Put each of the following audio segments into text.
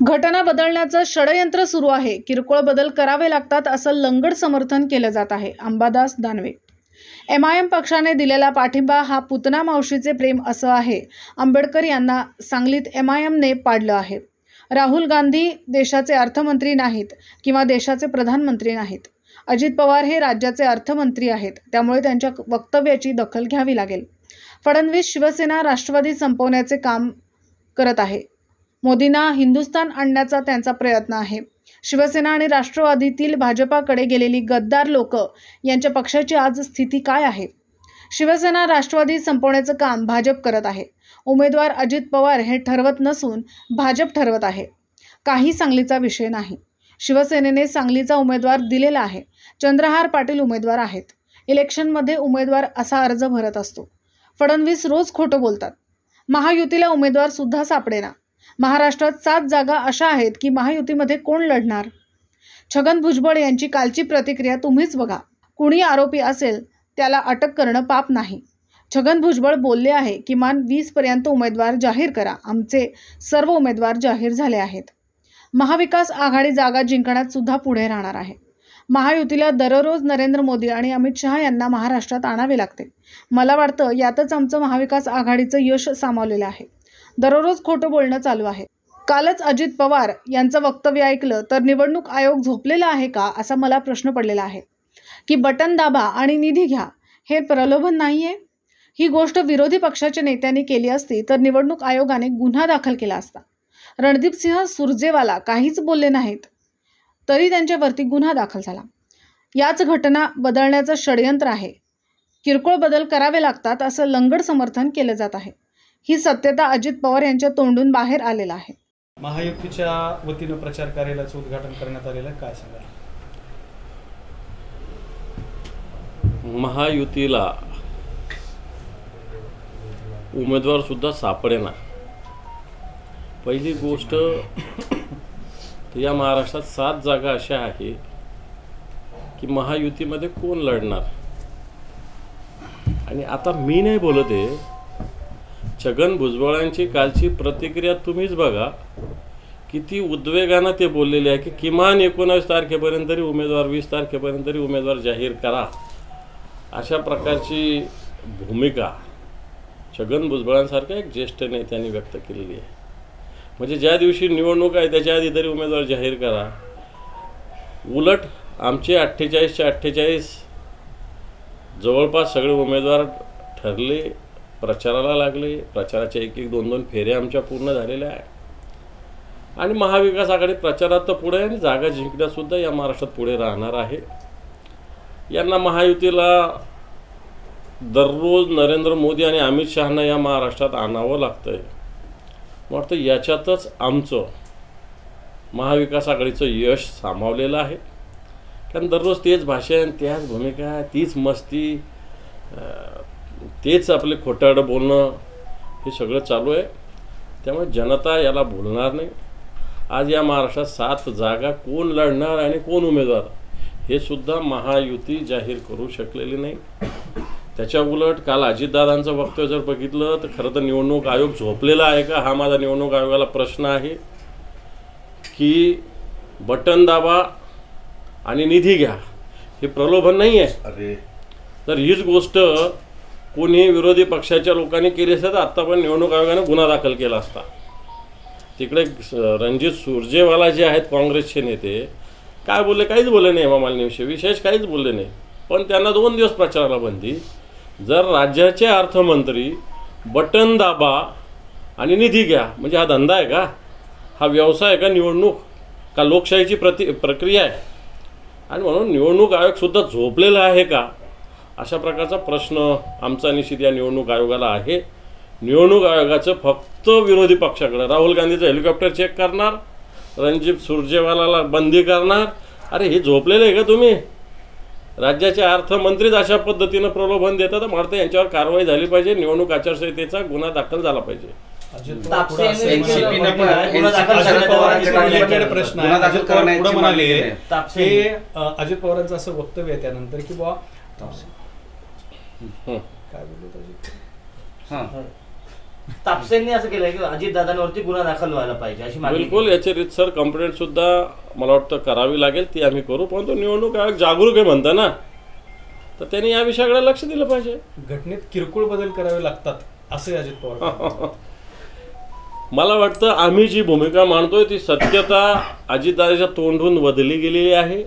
घटना बदलण्याचं षडयंत्र सुरू आहे. किरकोळ बदल करावे लागतात असं लंगड समर्थन केलं जात आहे. अंबादास दानवे. MIM पक्षाने दिलेला पाठिंबा हा पुतना मावशीचे प्रेम असं आहे. आंबेडकर यांना सांगलीत MIMने पाडलं आहे. राहुल गांधी देशाचे अर्थमंत्री नाहीत किंवा देशाचे प्रधानमंत्री नाहीत. अजित पवार हे राज्याचे अर्थमंत्री आहेत. त्यामुळे त्यांच्या वक्तव्याची दखल घ्यावी लागेल. फडणवीस शिवसेना राष्ट्रवादी संपवण्याचे काम करत आहे. मोदींना हिंदुस्थान आणण्याचा त्यांचा प्रयत्न आहे. शिवसेना आणि राष्ट्रवादीतील भाजपाकडे गेलेली गद्दार लोक यांच्या पक्षाची आज स्थिती काय आहे? शिवसेना राष्ट्रवादी संपवण्याचं काम भाजप करत आहे. उमेदवार अजित पवार हे ठरवत नसून भाजप ठरवत आहे. काही सांगलीचा विषय नाही. शिवसेनेने सांगलीचा उमेदवार दिलेला आहे. चंद्रहार पाटील उमेदवार आहेत. इलेक्शनमध्ये उमेदवार असा अर्ज भरत असतो. फडणवीस रोज खोटं बोलतात. महायुतीला उमेदवार सुद्धा सापडेना. महाराष्ट्रात 7 जागा अशा आहेत की महायुतीमध्ये कोण लढणार? छगन भुजबळ यांची कालची प्रतिक्रिया तुम्हीच बघा. कुणी आरोपी असेल त्याला अटक करणं पाप नाही. छगन भुजबळ बोलले आहे किमान 20 पर्यंत उमेदवार जाहीर करा. आमचे सर्व उमेदवार जाहीर झाले आहेत. महाविकास आघाडी जागा जिंकण्यात सुद्धा पुढे राहणार आहे. महायुतीला दररोज नरेंद्र मोदी आणि अमित शहा यांना महाराष्ट्रात आणावे लागते. मला वाटतं यातच आमचं महाविकास आघाडीचं यश सामावलेलं आहे. दररोज खोटं बोलणं चालू आहे. कालच अजित पवार यांचं वक्तव्य ऐकलं तर निवडणूक आयोग झोपलेला आहे का असा मला प्रश्न पडलेला आहे. की बटन दाबा आणि निधी घ्या हे प्रलोभन नाहीये? ही गोष्ट विरोधी पक्षाच्या नेत्यांनी केली असती तर निवडणूक आयोगाने गुन्हा दाखल केला असता. रणदीपसिंह सुरजेवाला काहीच बोलले नाहीत तरी त्यांच्यावरती गुन्हा दाखल झाला. याच घटना बदलण्याचं षडयंत्र आहे. किरकोळ बदल करावे लागतात असं लंगड समर्थन केलं जात आहे. ही सत्यता अजित पवार यांच्या तोंडून बाहेर आलेला आहे. महायुतीच्या वतीनं प्रचार कार्यालयाचं उद्घाटन करण्यात आलेलं आहे, काय सांगाल? महायुतीला उमेदवार सुद्धा सापडेना. पहिली गोष्ट या महाराष्ट्रात 7 जागा अशा आहे की महायुतीमध्ये कोण लढणार. आणि आता मी नाही बोलत आहे, छगन भुजबळांची कालची प्रतिक्रिया तुम्हीच बघा. किती उद्वेगानं ते बोललेले आहे की किमान 19 तारखेपर्यंत तरी उमेदवार, 20 तारखेपर्यंत तरी उमेदवार जाहीर करा. अशा प्रकारची भूमिका छगन भुजबळांसारख्या एक ज्येष्ठ नेत्यांनी व्यक्त केलेली आहे. म्हणजे ज्या दिवशी निवडणूक आहे त्याच्या आधी तरी उमेदवार जाहीर करा. उलट आमचे 48च्या 48 जवळपास सगळे उमेदवार ठरले, प्रचाराला लागले. प्रचाराच्या 1-1, 2-2 फेऱ्या आमच्या पूर्ण झालेल्या आहे. आणि महाविकास आघाडी प्रचारात तर पुढे आहे आणि जागा जिंकण्यातसुद्धा या महाराष्ट्रात पुढे राहणार आहे. यांना महायुतीला दररोज नरेंद्र मोदी आणि अमित शहांना या महाराष्ट्रात आणावं लागतंय. वाटतं याच्यातच आमचं महाविकास आघाडीचं यश सामावलेलं आहे. कारण दररोज तेच भाषण, त्याच भूमिका, तीच मस्ती, तेच आपले खोटारडं बोलणं हे सगळं चालू आहे. त्यामुळे जनता याला भुलणार नाही. आज या महाराष्ट्रात 7 जागा कोण लढणार आणि कोण उमेदवार हे सुद्धा महायुती जाहीर करू शकलेली नाही. त्याच्या उलट काल अजितदादांचं वक्तव्य जर बघितलं तर खरं तर निवडणूक आयोग झोपलेला आहे का हा माझा निवडणूक आयोगाला प्रश्न आहे. की बटन दाबा आणि निधी घ्या हे प्रलोभन नाही आहे. तर हीच गोष्ट कोणी विरोधी पक्षाच्या लोकांनी केली असतं तर आत्ता पण निवडणूक आयोगाने गुन्हा दाखल केला असता. तिकडे रणजित सुरजेवाला जे आहेत काँग्रेसचे नेते काय बोलले? काहीच बोलले नाही. हेमा मालिनीविषयी विशेष काहीच बोलले नाही. पण त्यांना 2 दिवस प्रचाराला बंदी. जर राज्याचे अर्थमंत्री बटन दाबा आणि निधी घ्या म्हणजे हा धंदा आहे का? हा व्यवसाय आहे का? निवडणूक का लोकशाहीची प्रक्रिया आहे? आणि म्हणून निवडणूक आयोगसुद्धा झोपलेला आहे का अशा प्रकारचा प्रश्न आमचा निश्चित या निवडणूक आयोगाला आहे. निवडणूक आयोगाचं फक्त विरोधी पक्षाकडे राहुल गांधीचं हेलिकॉप्टर चेक करणार, रणजित सुरजेवालाला बंदी करणार. अरे हे झोपलेले आहे का तुम्ही? राज्याचे अर्थमंत्रीच अशा पद्धतीनं प्रलोभन देतात. मारते यांच्यावर कारवाई झाली पाहिजे. निवडणूक आचारसंहितेचा गुन्हा दाखल झाला पाहिजे. अजित पवारांचं असं वक्तव्य आहे त्यानंतर की बुवा काय बोलले तापसेंनी असं केलंय की अजितदादांवरती गुन्हा दाखल व्हायला पाहिजे अशी मागणी बिलकुल याची रीतसर कंप्लेंट सुद्धा मला वाटतं करावी लागेल, ती आम्ही करू. परंतु निवडणूक आयोग जागरूक आहे म्हणता ना, तर त्यांनी या विषयाकडे लक्ष दिलं पाहिजे. घटनेत किरकोळ बदल करावे लागतात असे अजित पवार. मला वाटतं आम्ही जी भूमिका मांडतोय ती सत्यता अजितदादाच्या तोंडून बदलली गेलेली आहे.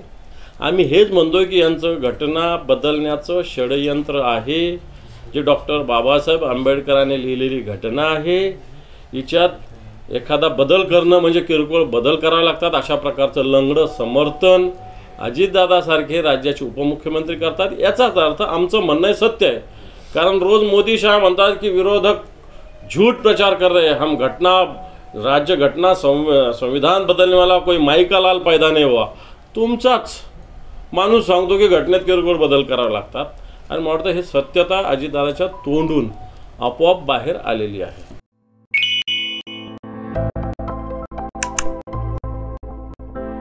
आम्ही हेच म्हणतोय की यांचं घटना बदलण्याचं षडयंत्र आहे. जे डॉक्टर बाबासाहेब आंबेडकरांनी लिहिलेली घटना आहे, हिच्यात एखादा बदल करणं म्हणजे किरकोळ बदल करावे लागतात, अशा प्रकारचं लंगडं समर्थन अजितदादासारखे राज्याचे उपमुख्यमंत्री करतात. याचाच अर्थ आमचं म्हणणं सत्य आहे. कारण रोज मोदी शाह म्हणतात की विरोधक झूठ प्रचार कर रहे हैं, हम घटना राज्य घटना संविधान बदलने वाला कोई माई का लाल पैदा नहीं हुआ. तुमचाच माणूस सांगतो की घटनेत किरकोळ बदल करावे लागतात. आणि मला वाटतं हे सत्यता अजितदादाच्या तोंडून आपोआप बाहेर आलेली आहे.